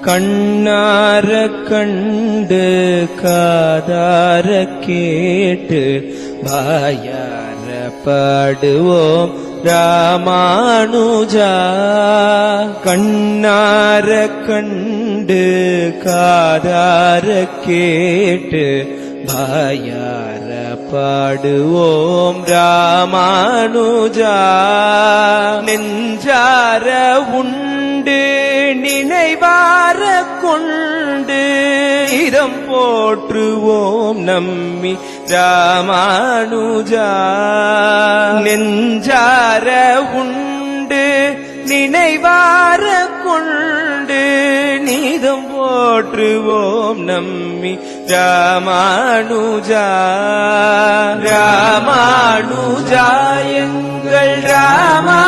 கண்ணார கண்டு காதார கேட்டு வாயார பாடுவோம் ராமானுஜா. கண்ணார கண்டு காதார கேட்டு வாயார பாடுவோம் ராமானுஜா. நெஞ்சார உண்டு நினைவார கொண்டு இதம் போற்றுவோம் நம்மி ராமானுஜா. நெஞ்சார உண்டு நினைவார கொண்டு நீதம் போற்றுவோம் நம்மி ராமானுஜா. ராமானுஜா எங்கள் ராமா